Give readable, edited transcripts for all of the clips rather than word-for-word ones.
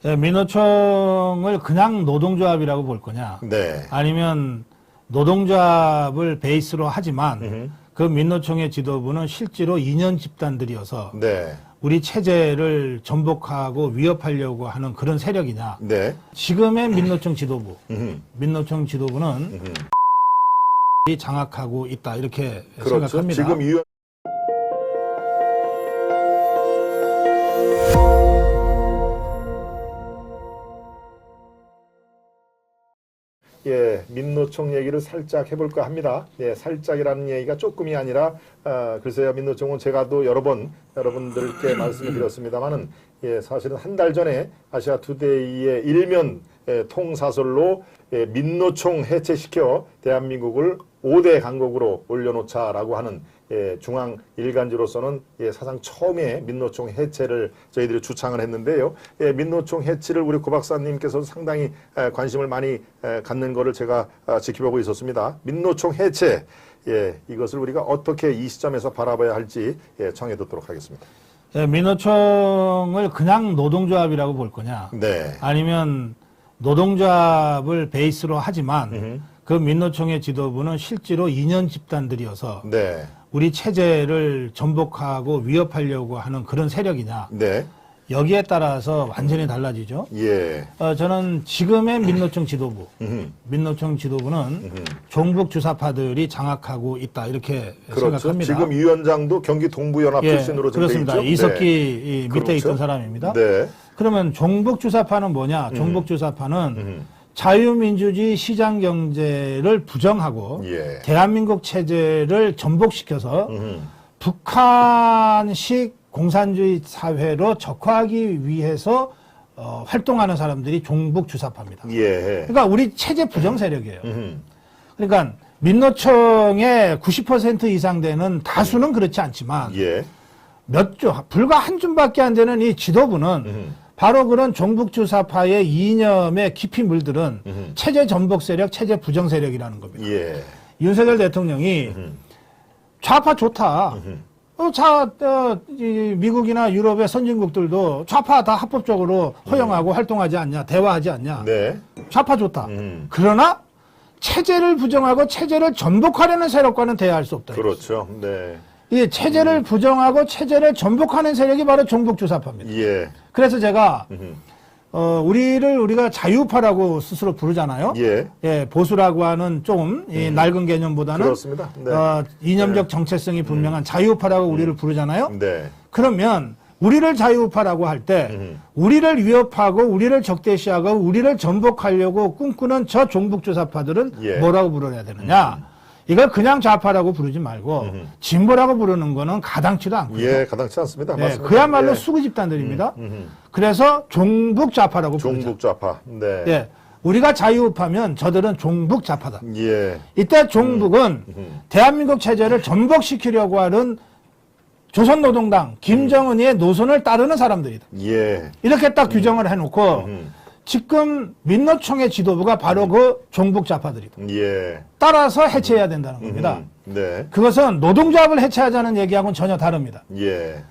예, 민노총을 그냥 노동조합이라고 볼 거냐? 네. 아니면 노동조합을 베이스로 하지만 그 민노총의 지도부는 실제로 이념 집단들이어서 네. 우리 우리 체제를 전복하고 위협하려고 하는 그런 세력이냐? 네. 지금의 민노총 지도부, 음흠. 민노총 지도부는 음흠. 이 장악하고 있다 이렇게 그렇죠. 생각합니다. 지금 이 예, 민노총 얘기를 살짝 해볼까 합니다. 예, 살짝이라는 얘기가 조금이 아니라, 글쎄요, 민노총은 제가 또 여러 번 여러분들께 말씀을 드렸습니다만은, 예, 사실은 한 달 전에 아시아 투데이의 일면 통사설로 민노총 해체시켜 대한민국을 5대 강국으로 올려놓자라고 하는 중앙 일간지로서는 사상 처음에 민노총 해체를 저희들이 주창을 했는데요. 민노총 해체를 우리 고 박사님께서도 상당히 관심을 많이 갖는 것을 제가 지켜보고 있었습니다. 민노총 해체, 이것을 우리가 어떻게 이 시점에서 바라봐야 할지 청해 듣도록 하겠습니다. 예, 민노총을 그냥 노동조합이라고 볼 거냐? 네. 아니면 노동조합을 베이스로 하지만 그 민노총의 지도부는 실제로 이념 집단들이어서 네. 우리 체제를 전복하고 위협하려고 하는 그런 세력이냐? 네. 여기에 따라서 완전히 달라지죠. 예. 저는 지금의 민노총 지도부, 민노총 지도부는 종북 주사파들이 장악하고 있다 이렇게 그렇죠. 생각합니다. 지금 위원장도 경기 동부연합 출신으로 지금 돼 그렇습니다. 있죠. 이석기 네. 밑에 그렇죠. 있던 사람입니다. 네. 그러면 종북 주사파는 뭐냐? 종북 주사파는 자유민주주의 시장 경제를 부정하고 예. 대한민국 체제를 전복시켜서 북한식 공산주의 사회로 적화하기 위해서 활동하는 사람들이 종북 주사파입니다. 예. 그러니까 우리 체제 부정 세력이에요. 그러니까 민노총의 90% 이상 되는 다수는 그렇지 않지만 예. 불과 한 줌밖에 안 되는 이 지도부는 바로 그런 종북주사파의 이념에 깊이 물들은 체제 전복 세력, 체제 부정 세력이라는 겁니다. 예. 윤석열 대통령이 좌파 좋다. 미국이나 유럽의 선진국들도 좌파 다 합법적으로 허용하고 활동하지 않냐, 대화하지 않냐. 네. 좌파 좋다. 그러나 체제를 부정하고 체제를 전복하려는 세력과는 대화할 수 없다. 그렇죠. 네. 이 체제를 부정하고 체제를 전복하는 세력이 바로 종북주사파입니다. 예. 그래서 제가 우리가 자유파라고 스스로 부르잖아요. 예. 보수라고 하는 좀 이 낡은 개념보다는 그렇습니다. 네. 이념적 정체성이 분명한 자유파라고 우리를 부르잖아요. 네. 그러면 우리를 자유파라고 할 때 우리를 위협하고 우리를 적대시하고 우리를 전복하려고 꿈꾸는 저 종북주사파들은 예. 뭐라고 부르어야 되느냐? 이걸 그냥 좌파라고 부르지 말고 진보라고 부르는 거는 가당치도 않고요. 예, 가당치 않습니다. 네, 맞습니다. 그야말로 예. 수구 집단들입니다. 그래서 종북좌파라고 부르죠. 종북좌파. 네. 예, 우리가 자유파면 저들은 종북좌파다. 예. 이때 종북은 대한민국 체제를 전복시키려고 하는 조선노동당 김정은이의 노선을 따르는 사람들이다. 예. 이렇게 딱 규정을 해놓고 지금 민노총의 지도부가 바로 그 종북좌파들이다. 예. 따라서 해체해야 된다는 겁니다. 네. 그것은 노동조합을 해체하자는 얘기하고는 전혀 다릅니다. 예.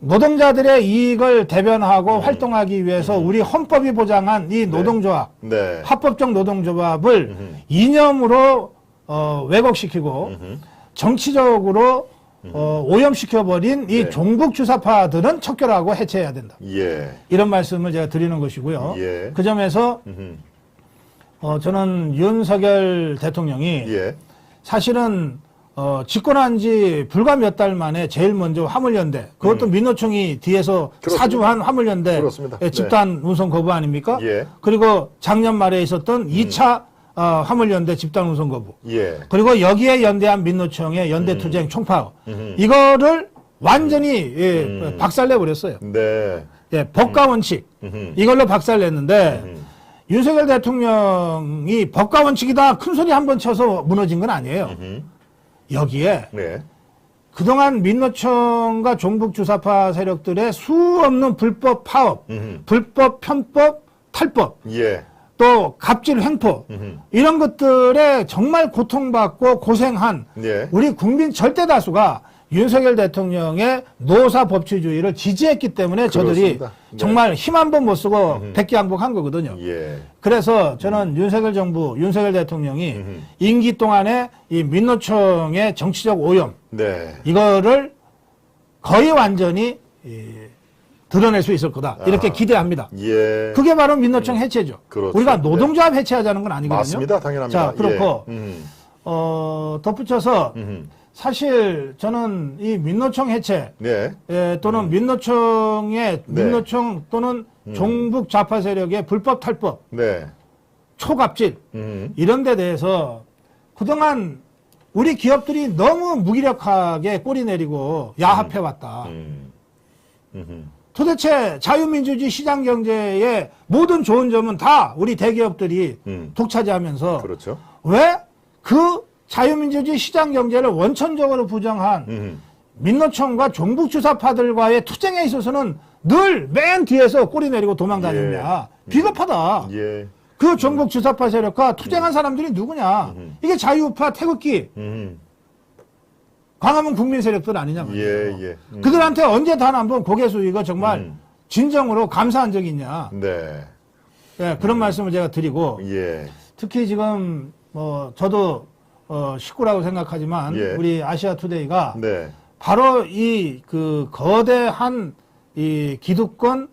노동자들의 이익을 대변하고 활동하기 위해서 우리 헌법이 보장한 이 노동조합, 네. 합법적 노동조합을 이념으로 왜곡시키고 정치적으로 오염시켜버린 이 네. 종북주사파들은 척결하고 해체해야 된다. 예. 이런 말씀을 제가 드리는 것이고요. 예. 그 점에서 저는 윤석열 대통령이 예. 사실은 집권한 지 불과 몇 달 만에 제일 먼저 화물연대, 그것도 민노총이 뒤에서 그렇습니다. 사주한 화물연대 그렇습니다. 집단 운송 거부 아닙니까? 예. 그리고 작년 말에 있었던 2차 화물연대 집단 운송 거부. 예. 그리고 여기에 연대한 민노총의 연대투쟁 총파업. 이거를 완전히 박살내 버렸어요. 네. 예, 법과 원칙. 이걸로 박살냈는데 윤석열 대통령이 법과 원칙이다 큰 소리 한 번 쳐서 무너진 건 아니에요. 여기에 네. 그동안 민노총과 종북주사파 세력들의 수없는 불법 파업, 불법 편법, 탈법, 예. 또 갑질 횡포 이런 것들에 정말 고통받고 고생한 예. 우리 국민 절대 다수가 윤석열 대통령의 노사 법치주의를 지지했기 때문에 저들이 그렇습니다. 네. 정말 힘 한 번 못 쓰고 백기양복한 거거든요. 예. 그래서 저는 윤석열 정부, 윤석열 대통령이 임기 동안에 이 민노총의 정치적 오염, 네. 이거를 거의 완전히 드러낼 수 있을 거다. 이렇게 기대합니다. 예. 그게 바로 민노총 해체죠. 그렇죠. 우리가 노동조합 해체하자는 건 아니거든요. 맞습니다. 당연합니다. 자, 그렇고 예. 덧붙여서 사실 저는 이 민노총 해체 네. 또는 민노총 또는 종북 좌파 세력의 불법 탈법, 네. 초갑질 이런 데 대해서 그동안 우리 기업들이 너무 무기력하게 꼬리 내리고 야합해 왔다. 도대체 자유민주주의 시장 경제의 모든 좋은 점은 다 우리 대기업들이 독차지하면서 그렇죠. 왜 그 자유민주주의 시장 경제를 원천적으로 부정한 민노총과 종북주사파들과의 투쟁에 있어서는 늘 맨 뒤에서 꼬리 내리고 도망다녔냐. 비겁하다. 예. 그 종북주사파 세력과 투쟁한 사람들이 누구냐. 이게 자유우파 태극기 광화문 국민 세력들 아니냐 말이에요. 예, 예. 그들한테 언제 단 한 번 고개 숙이고 정말 진정으로 감사한 적이 있냐. 네. 예, 그런 말씀을 제가 드리고 예. 특히 지금 저도 식구라고 생각하지만 예. 우리 아시아 투데이가 네. 바로 이 그 거대한 이 기득권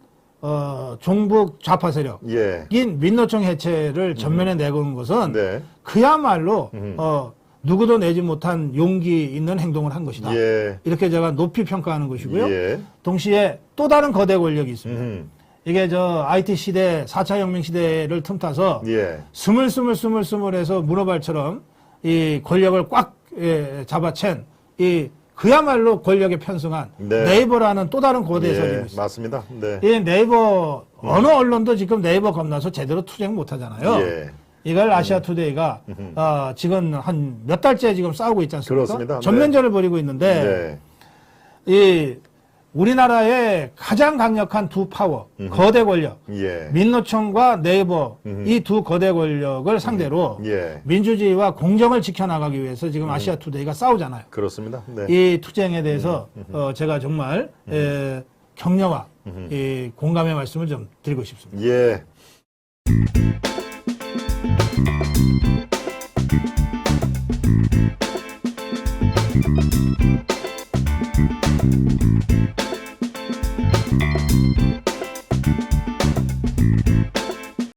종북 좌파 세력인 예. 민노총 해체를 전면에 내건 것은 네. 그야말로 누구도 내지 못한 용기 있는 행동을 한 것이다. 예. 이렇게 제가 높이 평가하는 것이고요. 예. 동시에 또 다른 거대 권력이 있습니다. 음. 이게 저 IT 시대, 4차 혁명 시대를 틈타서 예. 스물스물해서 문어발처럼 이 권력을 꽉 잡아챈 이 그야말로 권력에 편승한 네. 네이버라는 또 다른 거대 세력이 예. 있습니다. 맞습니다. 네. 이 네이버 어느 언론도 지금 네이버 겁나서 제대로 투쟁 못 하잖아요. 예. 이걸 아시아 투데이가 지금 한 몇 달째 지금 싸우고 있지 않습니까? 그렇습니다. 전면전을 벌이고 있는데 네. 이 우리나라의 가장 강력한 두 파워, 거대 권력, 예. 민노총과 네이버 이 두 거대 권력을 상대로 예. 민주주의와 공정을 지켜나가기 위해서 지금 아시아 투데이가 싸우잖아요. 그렇습니다. 네. 이 투쟁에 대해서 제가 정말 격려와 이 공감의 말씀을 좀 드리고 싶습니다. 예.